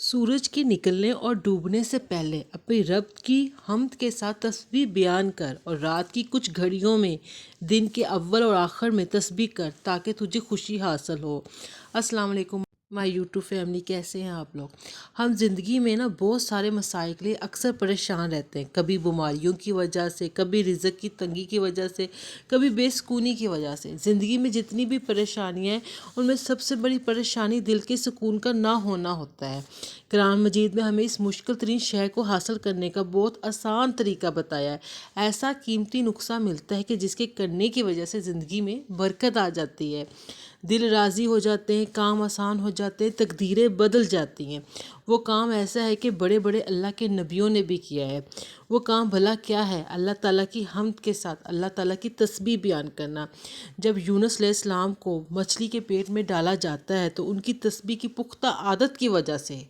सूरज के निकलने और डूबने से पहले अपने रब की हम्द के साथ तस्बीह बयान कर और रात की कुछ घड़ियों में दिन के अव्वल और आखिर में तस्बीह कर ताकि तुझे खुशी हासिल हो। अस्सलाम वालेकुम माय यूट्यूब फैमिली, कैसे हैं आप लोग। हम ज़िंदगी में ना बहुत सारे मसाइल के लिए अक्सर परेशान रहते हैं, कभी बीमारियों की वजह से, कभी रिज़्क़ की तंगी की वजह से, कभी बेसुकूनी की वजह से। ज़िंदगी में जितनी भी परेशानियाँ हैं उनमें सबसे बड़ी परेशानी दिल के सुकून का ना होना होता है। कुरान मजीद में हमें इस मुश्किल तरीन शय को हासिल करने का बहुत आसान तरीका बताया है। ऐसा कीमती नुस्खा मिलता है कि जिसके करने की वजह से ज़िंदगी में बरकत आ जाती है, दिल राज़ी हो जाते हैं, काम आसान हो जाते हैं, तकदीरें बदल जाती हैं। वो काम ऐसा है कि बड़े बड़े अल्लाह के नबियों ने भी किया है। वो काम भला क्या है? अल्लाह ताला की हम्द के साथ अल्लाह ताला की तस्बीह बयान करना। जब यूनुस अलैहिस्सलाम को मछली के पेट में डाला जाता है तो उनकी तस्बीह की पुख्ता आदत की वजह से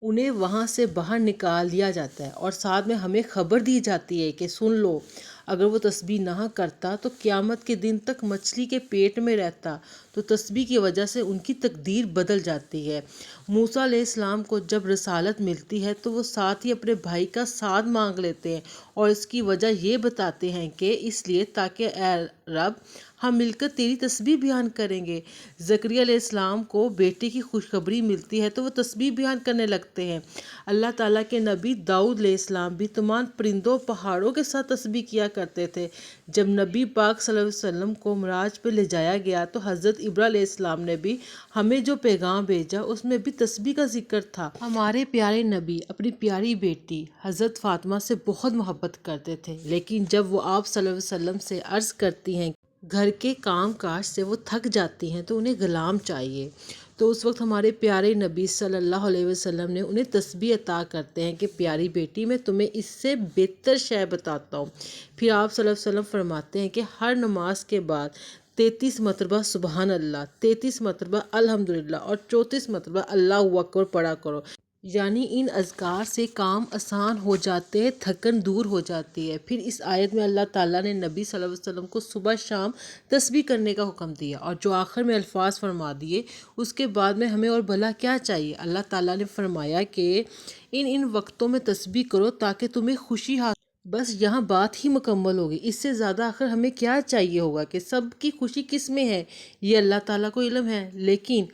उन्हें वहाँ से बाहर निकाल दिया जाता है और साथ में हमें खबर दी जाती है कि सुन लो, अगर वो तस्बीह ना करता तो क़यामत के दिन तक मछली के पेट में रहता। तो तस्बीह की वजह से उनकी तकदीर बदल जाती है। मूसा अलैहिस्सलाम को जब रसालत मिलती है तो वो साथ ही अपने भाई का साथ मांग लेते हैं और इसकी वजह ये बताते हैं कि इसलिए ताकि ए रब, हम मिलकर तेरी तस्बीह बयान करेंगे। ज़करिया अलैहिस्सलाम को बेटे की खुशखबरी मिलती है तो वो तस्बीह बयान करने लगते हैं। अल्लाह ताला के नबी दाऊद अलैहिस्सलाम भी तमाम परिंदों पहाड़ों के साथ तस्बीह किया करते थे। जब नबी पाक सल्लल्लाहु अलैहि वसल्लम को मिराज पर ले जाया गया तो हज़रत इब्राहीम अलैहिस्सलाम ने भी हमें जो पैगाम भेजा उसमें भी तस्बीह का जिक्र था। हमारे प्यारे नबी अपनी प्यारी बेटी हज़रत फ़ातिमा से बहुत मोहब्बत करते थे, लेकिन जब वो आप सल्लल्लाहु अलैहि वसल्लम से अर्ज़ करती हैं घर के काम काज से वो थक जाती हैं तो उन्हें गुलाम चाहिए, तो उस वक्त हमारे प्यारे नबी सल्लल्लाहु अलैहि वसल्लम ने उन्हें तस्बीह अता करते हैं कि प्यारी बेटी, मैं तुम्हें इससे बेहतर शय बताता हूँ। फिर आप सल्लल्लाहु अलैहि वसल्लम फरमाते हैं कि हर नमाज के बाद 33 मरतबा सुबहान अल्लाह, 33 मरतबा अल्हम्दुलिल्लाह और 34 मरतबा अल्लाहु अकबर पढ़ा करो। यानी इन अज़कार से काम आसान हो जाते हैं, थकन दूर हो जाती है। फिर इस आयत में अल्लाह ताला ने नबी सल्लल्लाहु अलैहि वसल्लम को सुबह शाम तस्बीह करने का हुक्म दिया और जो आखिर में अल्फाज फरमा दिए उसके बाद में हमें और भला क्या चाहिए। अल्लाह ताला ने फरमाया कि इन इन वक्तों में तस्बीह करो ताकि तुम्हें खुशी हासिल। बस यहाँ बात ही मुकम्मल होगी, इससे ज़्यादा आखिर हमें क्या चाहिए होगा कि सबकी खुशी किस में है, ये अल्लाह ताला को इल्म है। लेकिन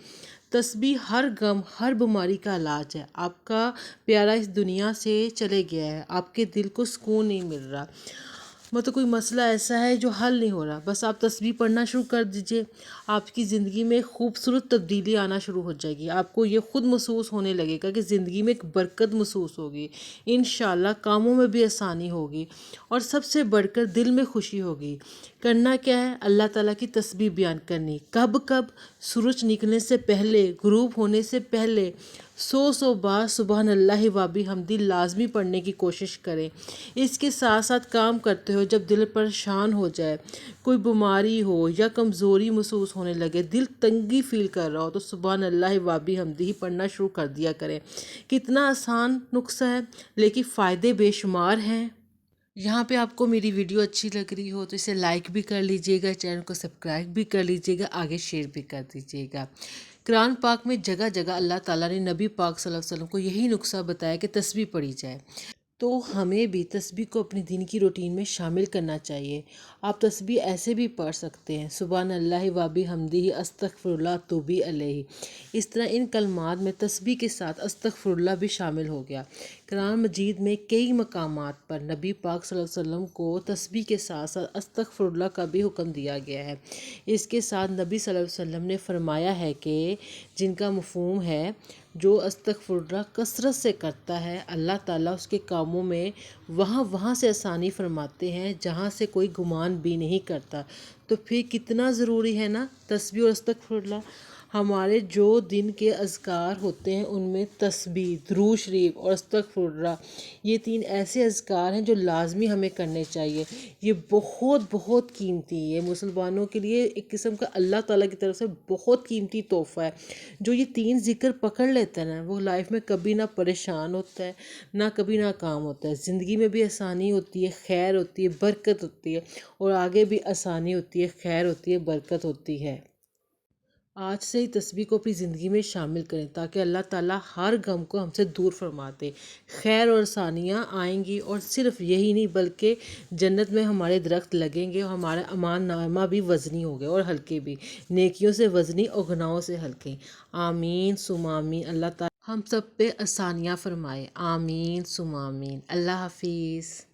तस्बीह हर गम हर बीमारी का इलाज है। आपका प्यारा इस दुनिया से चले गया है, आपके दिल को सुकून नहीं मिल रहा, मतलब कोई मसला ऐसा है जो हल नहीं हो रहा, बस आप तस्बीह पढ़ना शुरू कर दीजिए, आपकी ज़िंदगी में खूबसूरत तब्दीली आना शुरू हो जाएगी। आपको ये ख़ुद महसूस होने लगेगा कि ज़िंदगी में एक बरकत महसूस होगी, इंशाअल्लाह कामों में भी आसानी होगी और सबसे बढ़कर दिल में खुशी होगी। करना क्या है? अल्लाह ताला की तस्बीह बयान करनी। कब कब? सूरज निकलने से पहले, गुरूब होने से पहले 100 बार सुबहान अल्लाह व बिहम्दी लाजमी पढ़ने की कोशिश करें। इसके साथ साथ काम करते हो जब दिल परेशान हो जाए, कोई बीमारी हो या कमज़ोरी महसूस होने लगे, दिल तंगी फ़ील कर रहा हो, तो सुबहान अल्लाह व बिहम्दी ही पढ़ना शुरू कर दिया करें। कितना आसान नुस्खा है लेकिन फ़ायदे बेशुमार हैं। यहाँ पे आपको मेरी वीडियो अच्छी लग रही हो तो इसे लाइक भी कर लीजिएगा, चैनल को सब्सक्राइब भी कर लीजिएगा, आगे शेयर भी कर दीजिएगा। कुरान पाक में जगह जगह अल्लाह ताला ने नबी पाक सल्लल्लाहु अलैहि वसल्लम को यही नुस्खा बताया कि तस्बीह पढ़ी जाए, तो हमें भी तस्बीह को अपनी दिन की रूटीन में शामिल करना चाहिए। आप तस्बीह ऐसे भी पढ़ सकते हैं, सुबहान अल्लाह व बिहम्दिही अस्तगफिरुल्लाह तूबी अलैहि। इस तरह इन कलमात में तस्बीह के साथ अस्तगफिरुल्लाह भी शामिल हो गया। कुरान मजीद में कई मकामात पर नबी पाक सल्लल्लाहु अलैहि वसल्लम को तस्बीह के साथ साथ अस्तगफिरुल्लाह का भी हुक्म दिया गया है। इसके साथ नबी सल्लल्लाहु अलैहि वसल्लम ने फरमाया है कि जिनका मफ़हूम है जो अस्तगफिरुल्लाह कसरत से करता है, अल्लाह ताला उसके कामों में वहाँ से आसानी फरमाते हैं जहाँ से कोई गुमान भी नहीं करता। तो फिर कितना ज़रूरी है ना तस्बीह और अस्तगफिरुल्लाह। हमारे जो दिन के अज़कार होते हैं उनमें तस्बीह, दुरूद शरीफ और अस्तगफिरुल्लाह, ये 3 ऐसे अज़कार हैं जो लाजमी हमें करने चाहिए। ये बहुत बहुत कीमती है, मुसलमानों के लिए एक किस्म का अल्लाह ताला की तरफ से बहुत कीमती तोहफ़ा है। जो ये 3 ज़िक्र पकड़ लेता है ना, वो लाइफ में कभी ना परेशान होता है, ना कभी ना काम होता है। ज़िंदगी में भी आसानी होती है, खैर होती है, बरकत होती है और आगे भी आसानी होती है, खैर होती है, बरकत होती है। آج سے ہی تسبیح کو اپنی زندگی میں شامل کریں تاکہ اللہ تعالیٰ ہر غم کو ہم سے دور فرما دے۔ خیر اور آسانیاں آئیں گی، اور صرف یہی نہیں بلکہ جنت میں ہمارے درخت لگیں گے، اور ہمارا امان نامہ بھی وزنی ہوگا اور ہلکے بھی، نیکیوں سے وزنی اور گناہوں سے ہلکے۔ آمین ثم آمین۔ اللہ تعالیٰ ہم سب پہ آسانیاں فرمائے۔ آمین ثم آمین۔ اللہ حافظ۔